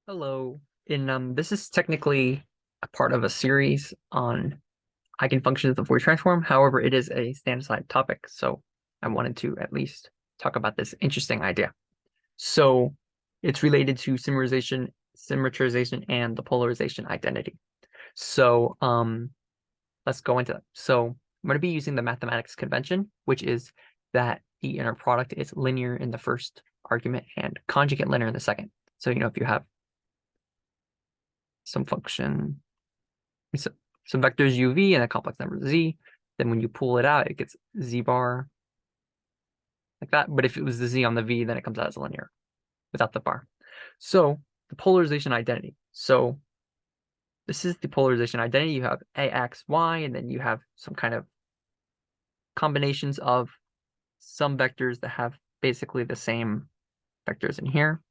Hello. This is technically a part of a series on eigenfunctions of Fourier transform. However, it is a stand-aside topic, so I wanted to at least talk about this interesting idea. So it's related to symmetrization, and the polarization identity. So let's go into that. So I'm going to be using the mathematics convention, which is that the inner product is linear in the first argument and conjugate linear in the second. So if you have some function, some vectors uv and a complex number z, then when you pull it out, it gets z bar like that. But if it was the z on the v, then it comes out as linear without the bar. So the polarization identity. So this is the polarization identity. You have ax, y, and then you have some kind of combinations of some vectors that have basically the same vectors in here.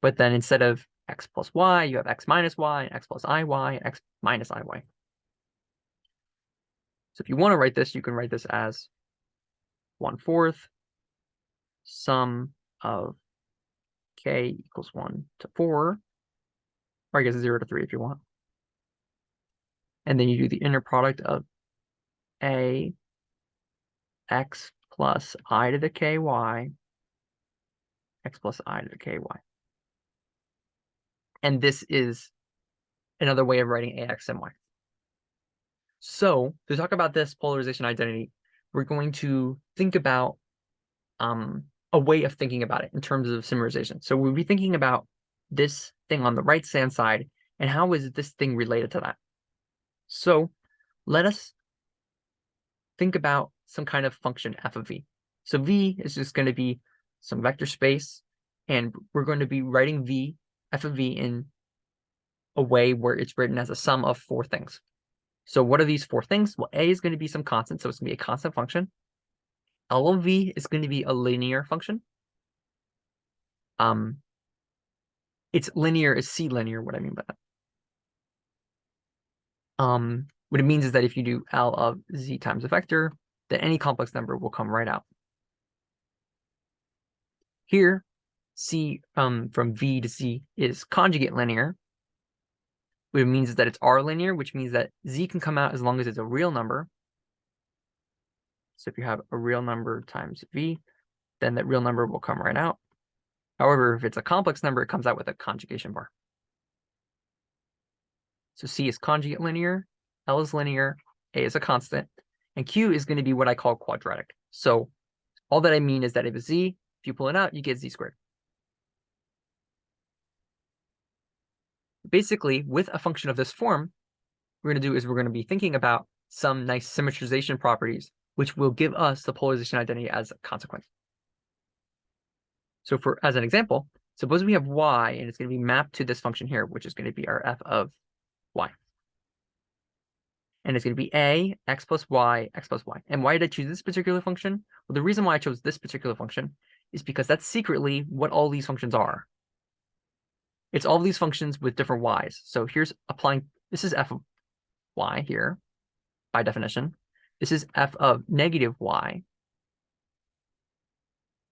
But then instead of x plus y, you have x minus y, and x plus iy, and x minus iy. So if you want to write this, you can write this as 1/4 sum of k equals 1 to 4, or I guess 0 to 3 if you want. And then you do the inner product of a x plus I to the ky, x plus I to the ky. And this is another way of writing ax and y. So to talk about this polarization identity, we're going to think about a way of thinking about it in terms of symmetrization. So we'll be thinking about this thing on the right-hand side, and how is this thing related to that? So let us think about some kind of function f of v. So v is just going to be some vector space, and we're going to be writing f of v in a way where it's written as a sum of 4 things. So what are these 4 things? Well, a is going to be some constant, so it's going to be a constant function. L of v is going to be a linear function. It's linear is C linear, what I mean by that. What it means is that if you do L of z times a vector, then any complex number will come right out. Here, C from V to Z is conjugate linear. What it means is that it's R linear, which means that Z can come out as long as it's a real number. So if you have a real number times V, then that real number will come right out. However, if it's a complex number, it comes out with a conjugation bar. So C is conjugate linear, L is linear, A is a constant, and Q is going to be what I call quadratic. So all that I mean is that if it's Z, if you pull it out, you get Z squared. Basically, with a function of this form, we're going to do is we're going to be thinking about some nice symmetrization properties, which will give us the polarization identity as a consequence. So as an example, suppose we have y, and it's going to be mapped to this function here, which is going to be our f of y. And it's going to be a, x plus y, x plus y. And why did I choose this particular function? Well, the reason why I chose this particular function is because that's secretly what all these functions are. It's all of these functions with different y's. So here's applying, this is f of y here, by definition. This is f of negative y.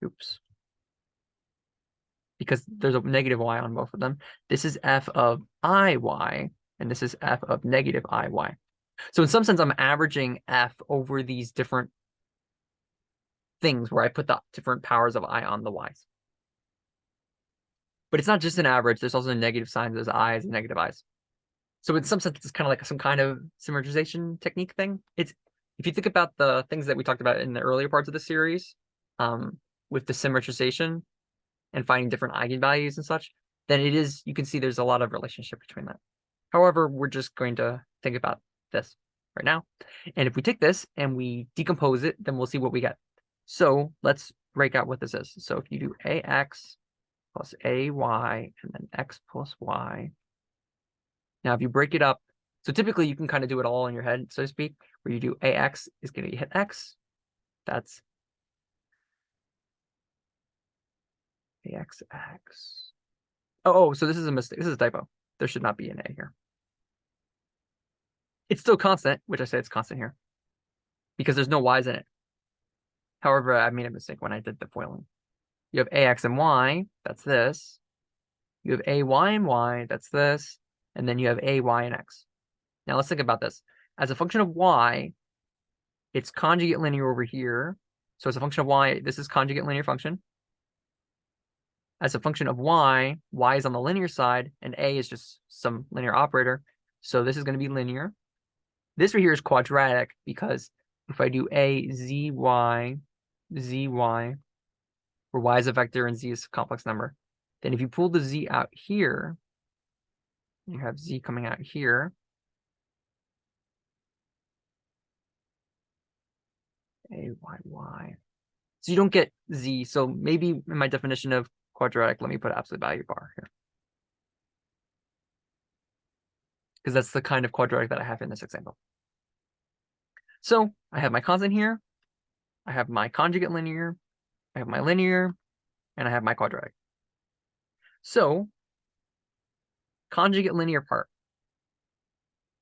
Oops. Because there's a negative y on both of them. This is f of iy, and this is f of negative iy. So in some sense, I'm averaging f over these different things where I put the different powers of I on the y's. But it's not just an average. There's also negative signs. There's i's and negative i's. So in some sense, it's kind of like some kind of symmetrization technique thing. It's if you think about the things that we talked about in the earlier parts of the series, with the symmetrization and finding different eigenvalues and such, then you can see there's a lot of relationship between that. However, we're just going to think about this right now. And if we take this and we decompose it, then we'll see what we get. So let's break out what this is. So if you do ax plus ay and then x plus y. Now, if you break it up, so typically you can kind of do it all in your head, so to speak, where you do ax is going to hit x. That's axx. Oh, so this is a mistake. This is a typo. There should not be an a here. It's still constant, which I say it's constant here, because there's no y's in it. However, I made a mistake when I did the foiling. You have ax and y, that's this. You have a, y, and y, that's this, and then you have a, y, and x. Now let's think about this. As a function of y, it's conjugate linear over here. So as a function of y, this is conjugate linear function. As a function of y, y is on the linear side, and a is just some linear operator. So this is going to be linear. This right here is quadratic because if I do a, z, y, where y is a vector and z is a complex number, then if you pull the z out here, you have z coming out here. A, y, y. So you don't get z. So maybe in my definition of quadratic, let me put absolute value bar here, because that's the kind of quadratic that I have in this example. So I have my constant here, I have my conjugate linear, I have my linear, and I have my quadratic. So conjugate linear part,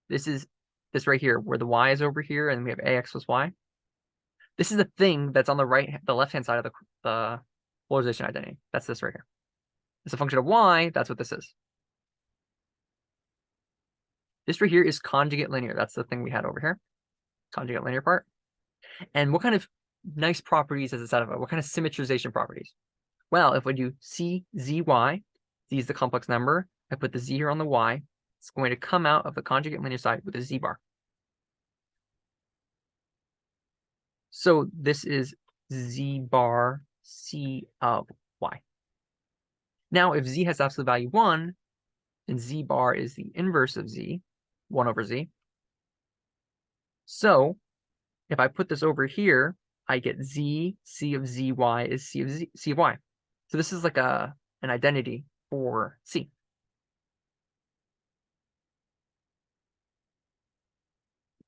this is this right here, where the y is over here, and we have ax plus y. This is the thing that's on the left-hand side of the polarization identity. That's this right here. It's a function of y, that's what this is. This right here is conjugate linear. That's the thing we had over here. Conjugate linear part. And what kind of nice properties does this out of it? What kind of symmetrization properties? Well, if I do c, z, y, z is the complex number. I put the z here on the y. It's going to come out of the conjugate linear side with a z bar. So this is z bar c of y. Now, if z has absolute value 1, then z bar is the inverse of z, 1 over z. So if I put this over here, I get z, c of zy is c of y. So this is like an identity for c.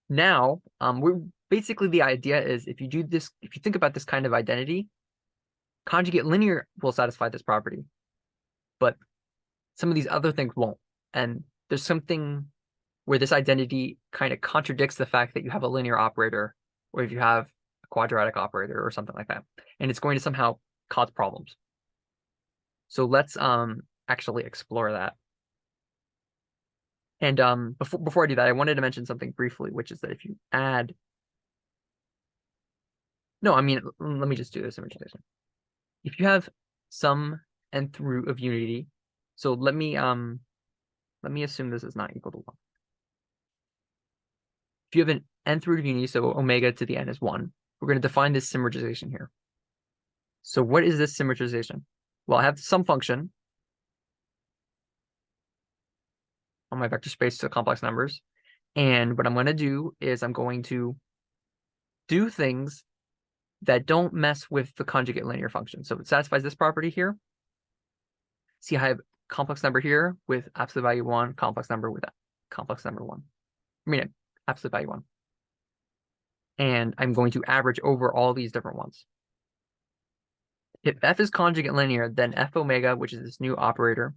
Now, we're basically, the idea is if you do this, if you think about this kind of identity, conjugate linear will satisfy this property, but some of these other things won't. And there's something where this identity kind of contradicts the fact that you have a linear operator, or if you have a quadratic operator or something like that, and it's going to somehow cause problems. So let's actually explore that. And before I do that, I wanted to mention something briefly, which is that if you add, no, I mean, let me just do this symmetrization. If you have some nth root of unity, so let me assume this is not equal to 1. If you have an nth root of unity, so omega to the n is 1, we're going to define this symmetrization here. So what is this symmetrization? Well, I have some function on my vector space to complex numbers. And what I'm going to do is I'm going to do things that don't mess with the conjugate linear function. So it satisfies this property here. See, I have complex number here with absolute value 1, complex number with complex number 1. I mean, absolute value 1. And I'm going to average over all these different ones. If f is conjugate linear, then f omega, which is this new operator,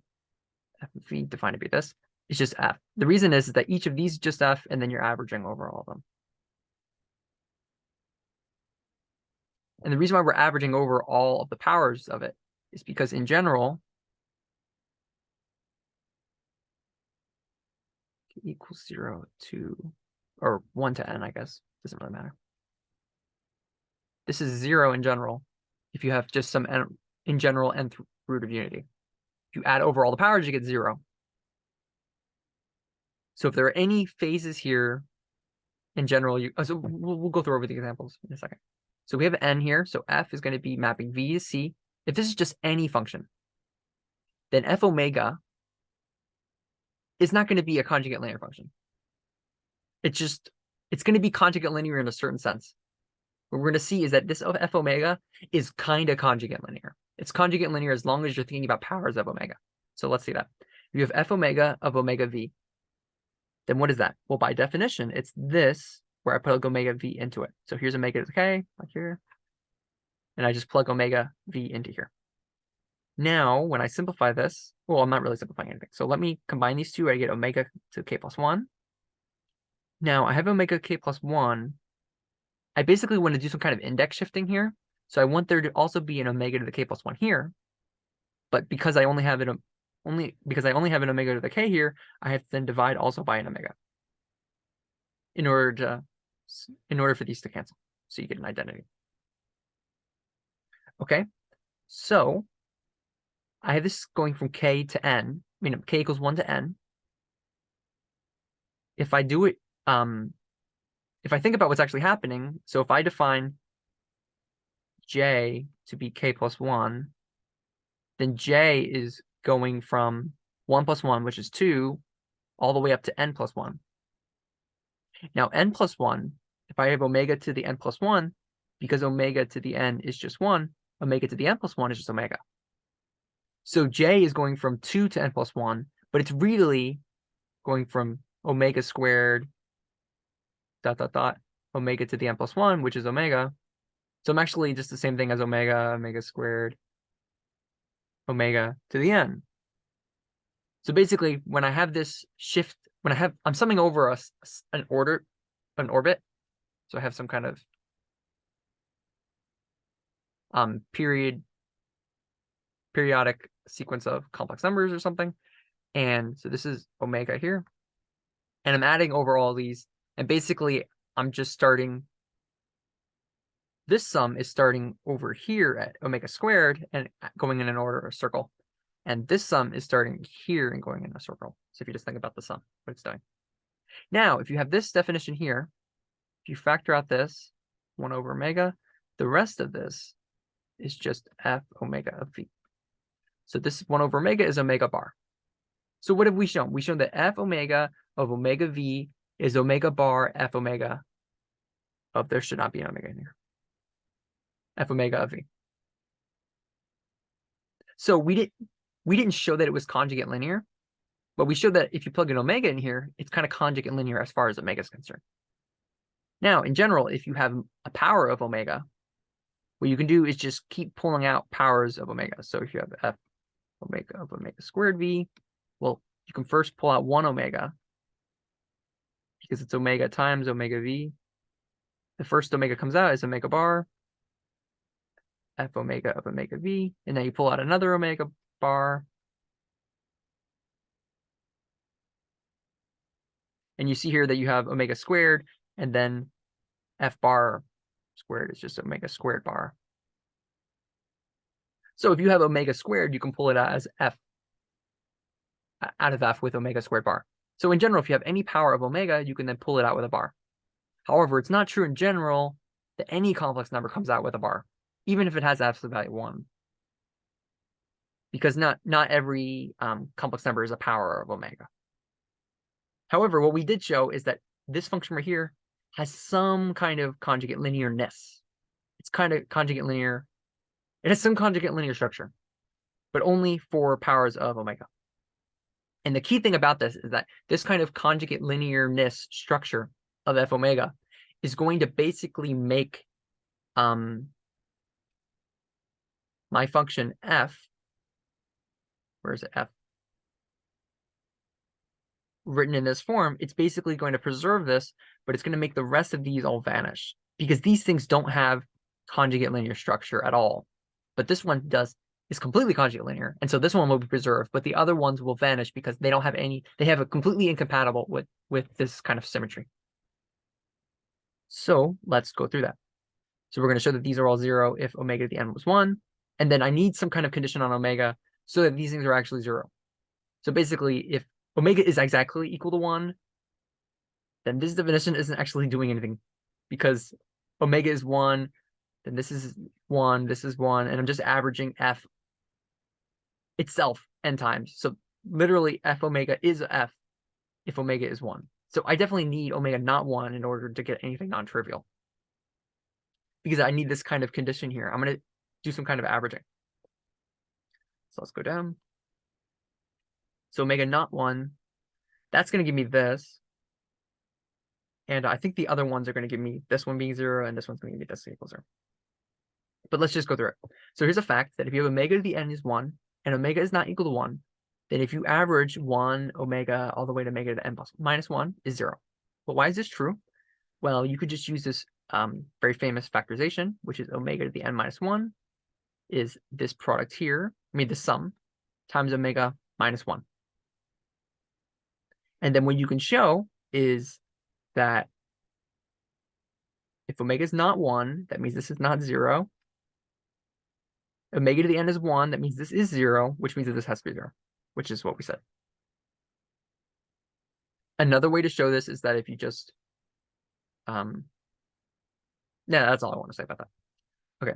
f of v defined to be this, is just f. The reason is that each of these is just f, and then you're averaging over all of them. And the reason why we're averaging over all of the powers of it is because in general, equals 0 to, or 1 to n, I guess. Doesn't really matter. This is 0 in general if you have just some n, in general nth root of unity. If you add over all the powers, you get 0. So if there are any phases here, in general, so we'll go through over the examples in a second. So we have n here. So f is going to be mapping v to c. If this is just any function, then f omega is not going to be a conjugate linear function. It's going to be conjugate linear in a certain sense. What we're going to see is that this f omega is kind of conjugate linear. It's conjugate linear as long as you're thinking about powers of omega. So let's see that. If you have f omega of omega v, then what is that? Well, by definition, it's this where I plug omega v into it. So here's omega k, like here. And I just plug omega v into here. Now, when I simplify this, well, I'm not really simplifying anything. So let me combine these two. I get omega to k plus 1. Now, I have omega k plus 1. I basically want to do some kind of index shifting here. So I want there to also be an omega to the k plus 1 here. But because I only have it only because I only have an omega to the k here, I have to then divide also by an omega in order for these to cancel. So you get an identity. Okay, so I have this going from k to n, k equals 1 to n. If I do it, if I think about what's actually happening, so if I define j to be k plus 1, then j is going from 1 plus 1, which is 2, all the way up to n plus 1. Now, n plus 1, if I have omega to the n plus 1, because omega to the n is just 1, omega to the n plus 1 is just omega. So j is going from 2 to n plus 1, but it's really going from omega squared dot dot dot omega to the n plus 1, which is omega. So I'm actually just the same thing as omega squared omega to the n. So basically, when I have this shift, I'm summing over an orbit. So I have some kind of periodic sequence of complex numbers or something. And so this is omega here. And I'm adding over all these. And basically, I'm just starting. This sum is starting over here at omega squared and going in an order of a circle. And this sum is starting here and going in a circle. So if you just think about the sum, what it's doing. Now, if you have this definition here, if you factor out this 1 over omega, the rest of this is just f omega of v. So this 1 over omega is omega bar. So what have we shown? We've shown that f omega of omega v is omega bar f omega of, there should not be an omega in here, f omega of v. So we didn't show that it was conjugate linear, but we showed that if you plug an omega in here, it's kind of conjugate linear as far as omega is concerned. Now, in general, if you have a power of omega, what you can do is just keep pulling out powers of omega. So if you have f omega of omega squared v, well, you can first pull out 1 omega because it's omega times omega v. The first omega comes out is omega bar, f omega of omega v, and then you pull out another omega bar. And you see here that you have omega squared, and then f bar squared is just omega squared bar. So if you have omega squared, you can pull it out as f out of f with omega squared bar. So in general, if you have any power of omega, you can then pull it out with a bar. However, it's not true in general that any complex number comes out with a bar, even if it has absolute value 1. Because not every complex number is a power of omega. However, what we did show is that this function right here has some kind of conjugate linearness. It's kind of conjugate linear. It has some conjugate linear structure, but only for powers of omega. And the key thing about this is that this kind of conjugate linearness structure of f omega is going to basically make my function f, where is it, f, written in this form, it's basically going to preserve this, but it's going to make the rest of these all vanish because these things don't have conjugate linear structure at all. But this one does, is completely conjugate linear. And so this one will be preserved, but the other ones will vanish because they don't have any, they have a completely incompatible with this kind of symmetry. So let's go through that. So we're going to show that these are all 0 if omega to the n was 1. And then I need some kind of condition on omega so that these things are actually 0. So basically, if omega is exactly equal to 1, then this definition isn't actually doing anything because omega is 1, then this is 1, this is 1, and I'm just averaging f itself n times. So literally f omega is f if omega is 1. So I definitely need omega not 1 in order to get anything non-trivial. Because I need this kind of condition here. I'm going to do some kind of averaging. So let's go down. So omega not 1, that's going to give me this. And I think the other ones are going to give me this one being 0, and this one's going to give me this equals 0. But let's just go through it. So here's a fact that if you have omega to the n is 1, and omega is not equal to 1, then if you average 1 omega all the way to omega to the n plus minus 1 is 0. But why is this true? Well, you could just use this very famous factorization, which is omega to the n minus 1 is this product here, this sum, times omega minus 1. And then what you can show is that if omega is not 1, that means this is not 0. Omega to the n is 1, that means this is 0, which means that this has to be 0, which is what we said. Another way to show this is that if you just, that's all I want to say about that. Okay,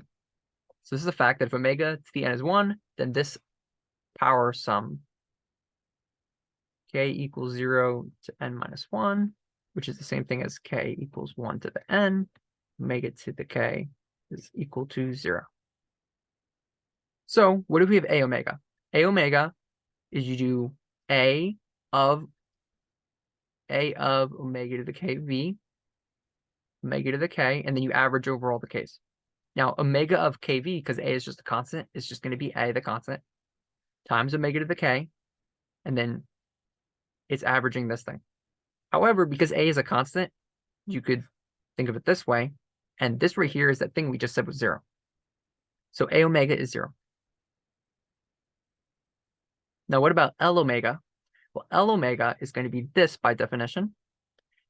so this is a fact that if omega to the n is 1, then this power sum k equals 0 to n minus 1, which is the same thing as k equals 1 to the n, omega to the k is equal to 0. So what do we have a omega? A omega is you do a of omega to the k v, omega to the k, and then you average over all the k's. Now omega of kv, because a is just a constant, is just going to be a, the constant, times omega to the k, and then it's averaging this thing. However, because a is a constant, you could think of it this way, and this right here is that thing we just said was 0. So a omega is 0. Now what about L omega? Well, L omega is going to be this by definition.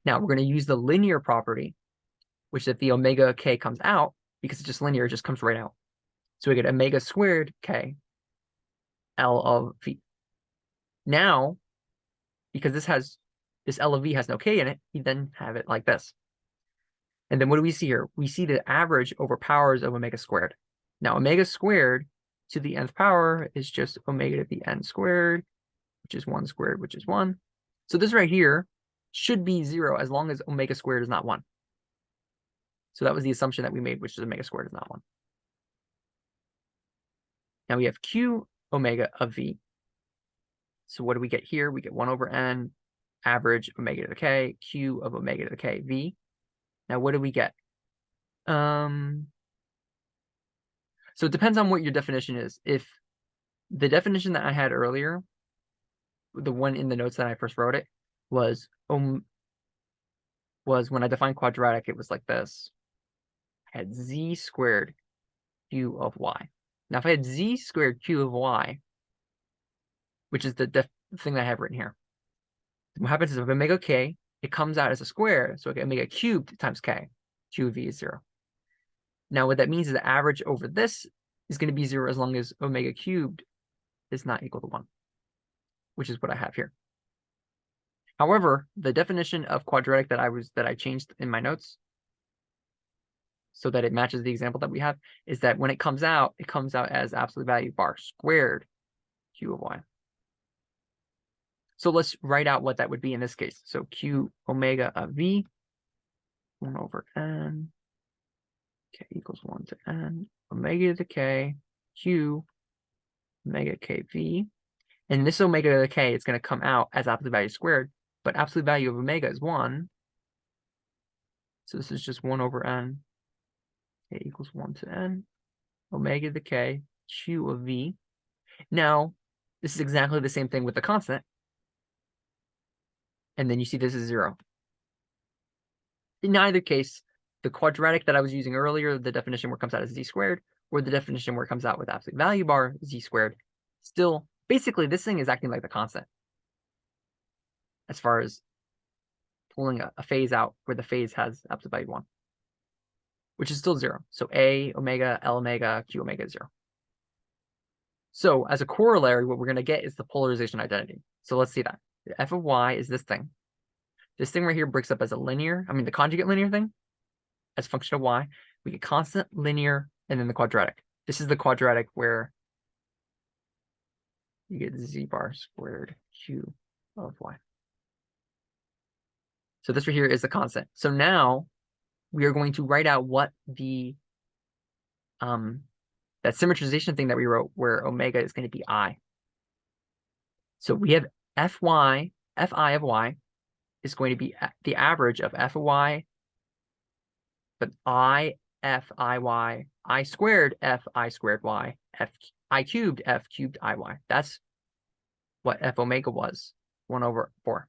Now we're going to use the linear property, which if the omega k comes out, because it's just linear, it just comes right out. So we get omega squared k L of v. Now, because this L of v has no k in it, we then have it like this. And then what do we see here? We see the average over powers of omega squared. Now, omega squared to the nth power is just omega to the n squared, which is 1 squared, which is 1. So this right here should be 0 as long as omega squared is not 1. So that was the assumption that we made, which is omega squared is not 1. Now we have q omega of v. So what do we get here? We get 1 over n, average omega to the k, q of omega to the k, v. Now what do we get? So it depends on what your definition is. If the definition that I had earlier, the one in the notes that I first wrote it, was when I defined quadratic, it was like this. I had z squared q of y. Now if I had z squared q of y, which is the thing that I have written here, what happens is if omega k, it comes out as a square, so I get omega cubed times k. Q of v is 0. Now what that means is the average over this is going to be 0 as long as omega cubed is not equal to 1, which is what I have here. However, the definition of quadratic that I changed in my notes so that it matches the example that we have is that when it comes out as absolute value bar squared q of y. So let's write out what that would be in this case. So q omega of v, 1 over n, k equals 1 to n, omega to the k, q omega kv. And this omega to the k is going to come out as absolute value squared, but absolute value of omega is 1. So this is just 1 over n, k equals 1 to n, omega to the k, q of v. Now, this is exactly the same thing with the constant. And then you see this is 0. In either case, the quadratic that I was using earlier, the definition where it comes out as z squared, or the definition where it comes out with absolute value bar z squared, still, basically, this thing is acting like the constant as far as pulling a phase out where the phase has absolute value 1, which is still 0. So a omega, L omega, q omega is 0. So as a corollary, what we're going to get is the polarization identity. So let's see that. The f of y is this thing. This thing right here breaks up as the conjugate linear thing as a function of y. We get constant, linear, and then the quadratic. This is the quadratic where you get z bar squared q of y. So this right here is the constant. So now we are going to write out what the that symmetrization thing that we wrote where omega is going to be I. So we have fi of y is going to be the average of f of y, but I squared f I squared y, I cubed f cubed iy. That's what f omega was, 1 over 4.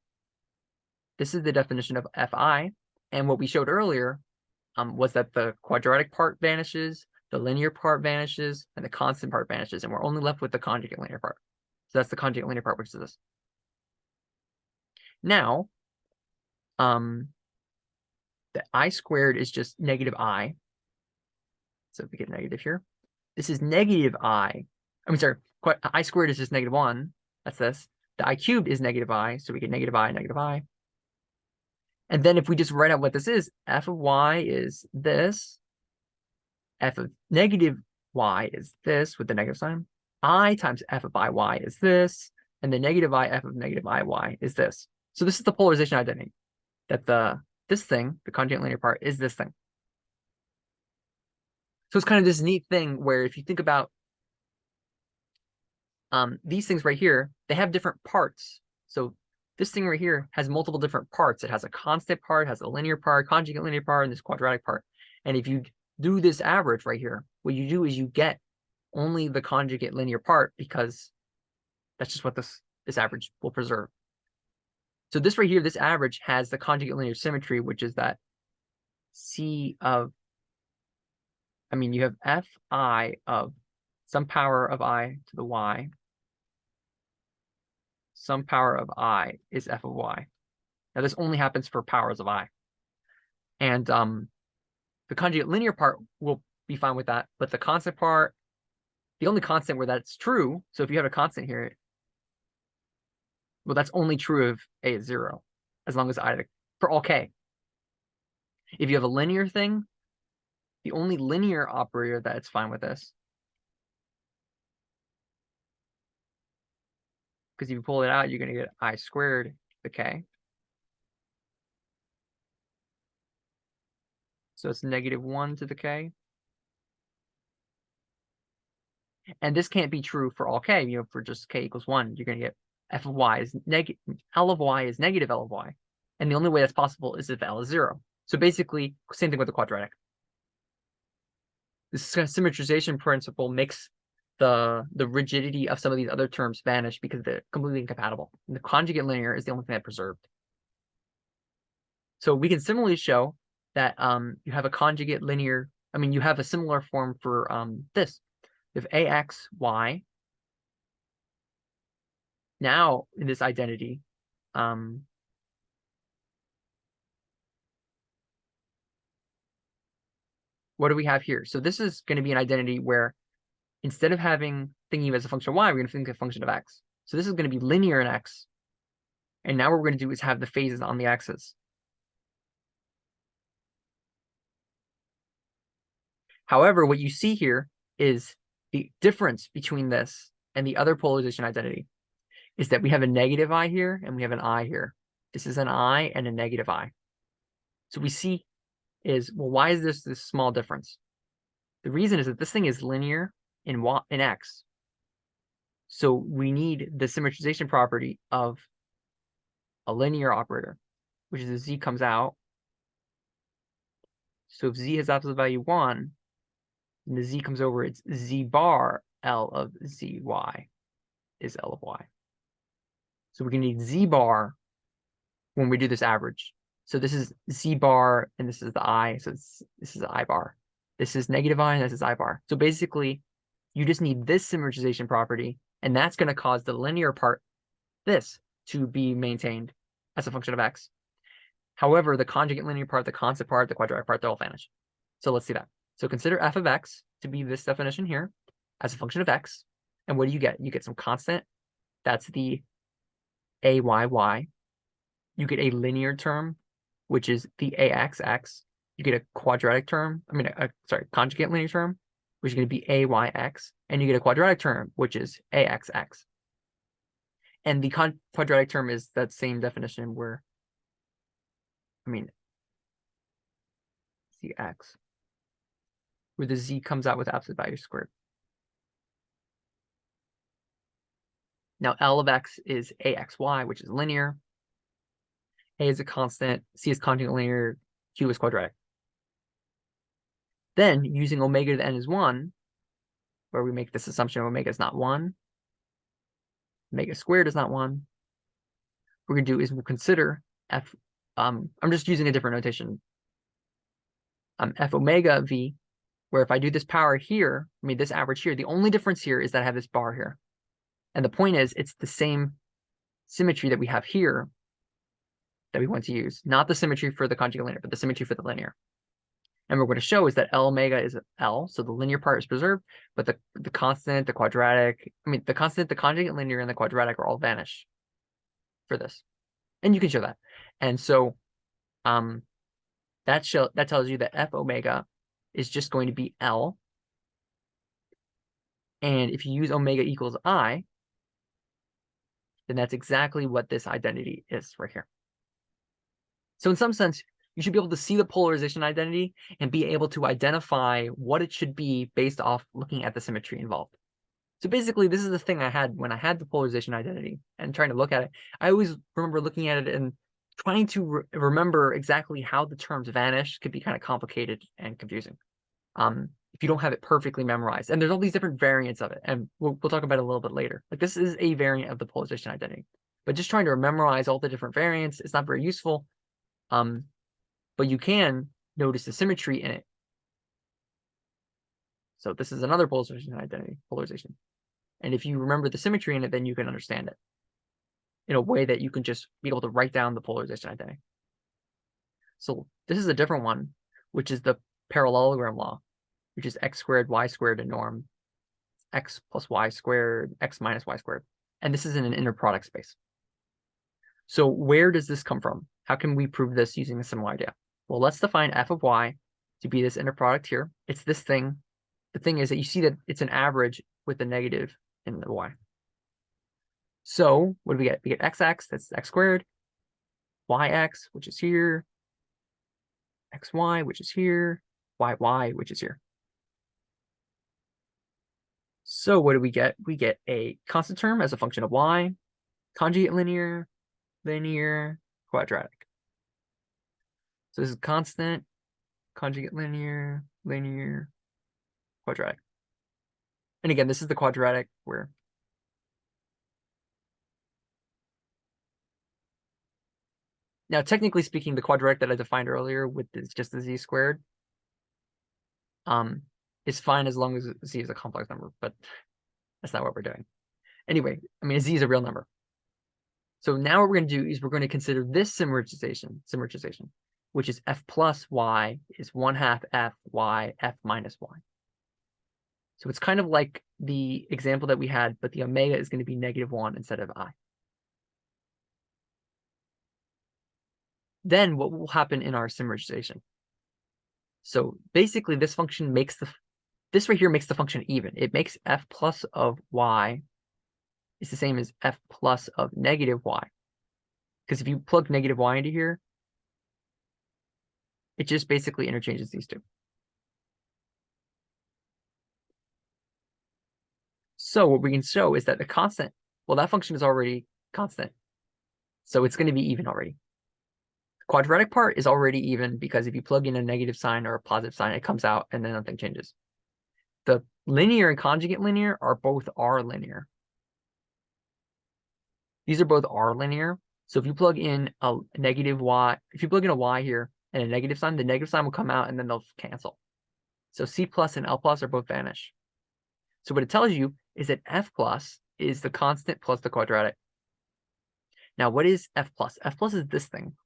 This is the definition of fi, and what we showed earlier was that the quadratic part vanishes, the linear part vanishes, and the constant part vanishes, and we're only left with the conjugate linear part. So that's the conjugate linear part, which is this. Now, the I squared is just negative I. So if we get negative here, this is negative I. I mean, sorry, I squared is just negative 1. That's this. The I cubed is negative I, so we get negative I, negative I. And then if we just write out what this is, f of y is this. F of negative y is this with the negative sign. I times f of iy is this. And the negative I f of negative iy is this. So this is the polarization identity. That this thing, the conjugate linear part, is this thing. So it's kind of this neat thing where if you think about these things right here, they have different parts. So this thing right here has multiple different parts. It has a constant part, has a linear part, conjugate linear part, and this quadratic part. And if you do this average right here, what you do is you get only the conjugate linear part because that's just what this average will preserve. So this right here, this average has the conjugate linear symmetry, which is that C of, I mean, you have fi of some power of I to the y. Some power of I is f of y. Now this only happens for powers of I. And the conjugate linear part will be fine with that, but the constant part, the only constant where that's true, so if you have a constant here, well, that's only true if a is 0, as long as I, for all k. If you have a linear thing, the only linear operator that it's fine with this, because if you pull it out, you're going to get I squared to the k. So it's negative 1 to the k. And this can't be true for all k. You know, for just k equals 1, you're going to get f of y is negative, L of y is negative L of y. And the only way that's possible is if L is 0. So basically, same thing with the quadratic. This kind of symmetrization principle makes the rigidity of some of these other terms vanish because they're completely incompatible. And the conjugate linear is the only thing that preserved. So we can similarly show that you have a conjugate linear, I mean, you have a similar form for this. If ax, y, now in this identity, what do we have here? So this is going to be an identity where instead of thinking of it as a function of y, we're going to think of a function of x. So this is going to be linear in x. And now what we're going to do is have the phases on the axis. However, what you see here is the difference between this and the other polarization identity is that we have a negative I here and we have an I here. This is an I and a negative I. So we see is, well, why is this small difference? The reason is that this thing is linear in x. So we need the symmetrization property of a linear operator, which is if z comes out. So if z has absolute value 1, and the z comes over, it's z bar L of zy is L of y. So we're going to need z bar when we do this average. So this is z bar, and this is the I, so this is I bar. This is negative I, and this is I bar. So basically, you just need this symmetrization property, and that's going to cause the linear part, this, to be maintained as a function of x. However, the conjugate linear part, the constant part, the quadratic part, they'll all vanish. So let's see that. So consider f of x to be this definition here as a function of x. And what do you get? You get some constant. That's the ayy. You get a linear term, which is the axx. You get a quadratic term. I mean, conjugate linear term, which is going to be ayx. And you get a quadratic term, which is axx. And the quadratic term is that same definition where, I mean, the x, where the z comes out with absolute value squared. Now, L of x is axy, which is linear. A is a constant, C is conjugate linear, Q is quadratic. Then, using omega to the n is 1, where we make this assumption omega is not 1, omega squared is not 1, what we're going to do is we'll consider f, I'm just using a different notation, f omega v, where if I do this power here, I mean this average here, the only difference here is that I have this bar here. And the point is, it's the same symmetry that we have here that we want to use, not the symmetry for the conjugate linear, but the symmetry for the linear. And what we're going to show is that L omega is L, so the linear part is preserved, but the constant, the quadratic, the constant, the conjugate linear, and the quadratic are all vanish for this. And you can show that. And so that tells you that F omega is just going to be L. And if you use omega equals I, then that's exactly what this identity is right here. So in some sense, you should be able to see the polarization identity and be able to identify what it should be based off looking at the symmetry involved. So basically, this is the thing I had when I had the polarization identity and trying to look at it. I always remember looking at it and trying to remember exactly how the terms vanish could be kind of complicated and confusing if you don't have it perfectly memorized. And there's all these different variants of it, and we'll talk about it a little bit later. Like this is a variant of the polarization identity, but just trying to memorize all the different variants is not very useful. But you can notice the symmetry in it. So this is another polarization identity, polarization. And if you remember the symmetry in it, then you can understand it in a way that you can just be able to write down the polarization identity. So this is a different one, which is the parallelogram law, which is x squared, y squared, and norm, x plus y squared, x minus y squared. And this is in an inner product space. So where does this come from? How can we prove this using a similar idea? Well, let's define f of y to be this inner product here. It's this thing. The thing is that you see that it's an average with the negative in the y. So what do we get? We get xx, that's x squared, yx, which is here, xy, which is here, yy, which is here. So what do we get? We get a constant term as a function of y, conjugate linear, linear, quadratic. So this is constant, conjugate linear, linear, quadratic. And again, this is the quadratic where now technically speaking, the quadratic that I defined earlier with this, just the z squared is fine as long as z is a complex number, but that's not what we're doing. Anyway, z is a real number. So now what we're going to do is we're going to consider this symmetrization, which is f plus y is 1/2 f y, f minus y. So it's kind of like the example that we had, but the omega is going to be -1 instead of I. Then what will happen in our symmetrization? So basically this function makes this right here makes the function even. It makes f plus of y is the same as f plus of -y. Because if you plug -y into here, it just basically interchanges these two. So what we can show is that the constant, well, that function is already constant. So it's going to be even already. The quadratic part is already even because if you plug in a negative sign or a positive sign, it comes out and then nothing changes. The linear and conjugate linear are both R linear. These are both R linear. So if you plug in a negative y, if you plug in a y here and a negative sign, the negative sign will come out and then they'll cancel. So C plus and L plus are both vanish. So what it tells you is that F plus is the constant plus the quadratic. Now, what is F plus? F plus is this thing.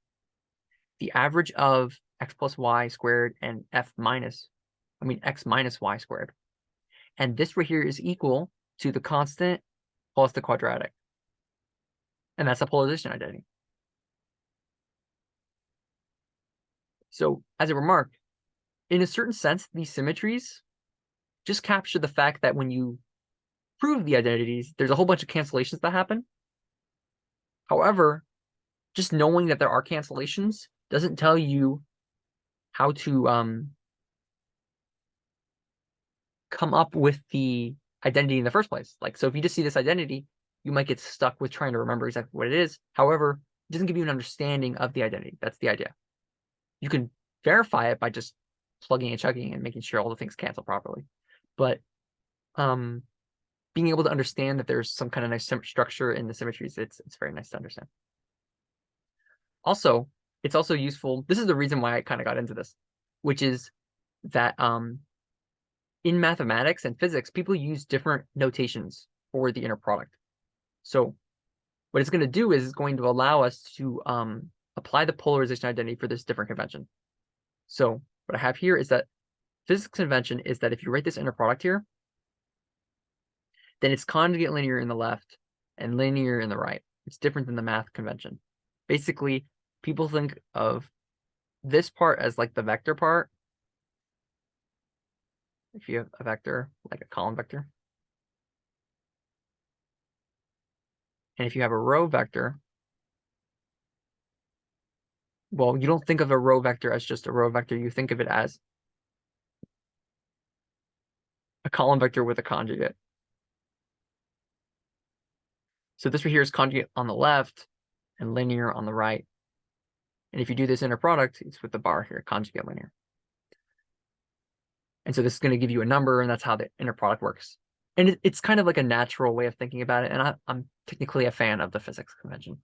The average of x plus y squared and x minus y squared. And this right here is equal to the constant plus the quadratic. And that's a polarization identity. So as a remark, in a certain sense, these symmetries just capture the fact that when you prove the identities, there's a whole bunch of cancellations that happen. However, just knowing that there are cancellations doesn't tell you how to come up with the identity in the first place. Like, so if you just see this identity, you might get stuck with trying to remember exactly what it is. However, it doesn't give you an understanding of the identity. That's the idea. You can verify it by just plugging and chugging and making sure all the things cancel properly. But being able to understand that there's some kind of nice structure in the symmetries, it's very nice to understand. Also, it's also useful. This is the reason why I kind of got into this, which is that in mathematics and physics, people use different notations for the inner product. So what it's going to do is it's going to allow us to apply the polarization identity for this different convention. So what I have here is that physics convention is that if you write this inner product here, then it's conjugate linear in the left and linear in the right. It's different than the math convention. Basically, people think of this part as like the vector part. If you have a vector, like a column vector. And if you have a row vector, well, you don't think of a row vector as just a row vector. You think of it as a column vector with a conjugate. So this right here is conjugate on the left and linear on the right. And if you do this inner product, it's with the bar here, conjugate linear. And so this is going to give you a number, and that's how the inner product works. And it's kind of like a natural way of thinking about it. And I'm technically a fan of the physics convention.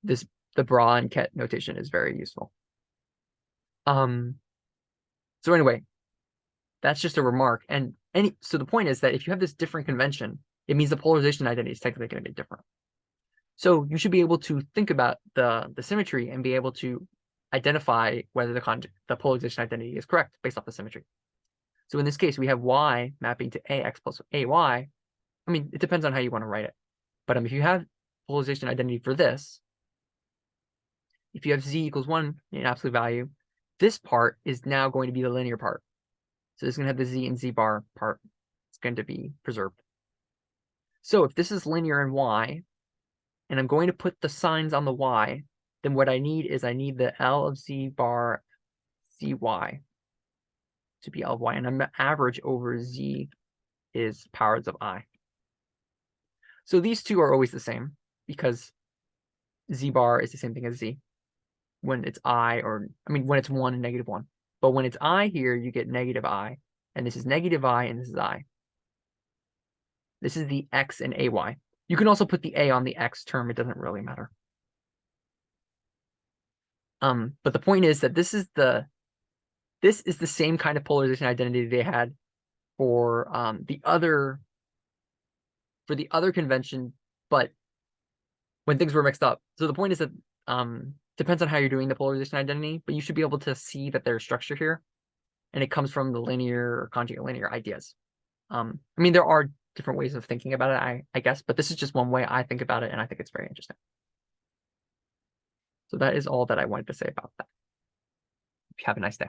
The bra and ket notation is very useful. So anyway, that's just a remark. And so the point is that if you have this different convention, it means the polarization identity is technically going to be different. So you should be able to think about the symmetry and be able to identify whether the polarization identity is correct based off the symmetry. So in this case, we have y mapping to ax plus ay. I mean, it depends on how you want to write it. But if you have polarization identity for this, if you have z equals 1 in absolute value, this part is now going to be the linear part. So it's going to have the z and z bar part. It's going to be preserved. So if this is linear in y, and I'm going to put the signs on the y, then what I need is I need the L of z bar cy to be L of y, and I'm average over z is powers of I. So these two are always the same because z bar is the same thing as z when it's I, or I mean when it's 1 and -1. But when it's I here, you get negative I, and this is negative I, and this is I. This is the x and ay. You can also put the a on the x term. It doesn't really matter. But the point is that this is the same kind of polarization identity they had for the other convention, but when things were mixed up. So the point is that depends on how you're doing the polarization identity, but you should be able to see that there's structure here, and it comes from the linear or conjugate linear ideas. I mean, there are different ways of thinking about it, I guess, but this is just one way I think about it, and I think it's very interesting. So that is all that I wanted to say about that. Have a nice day.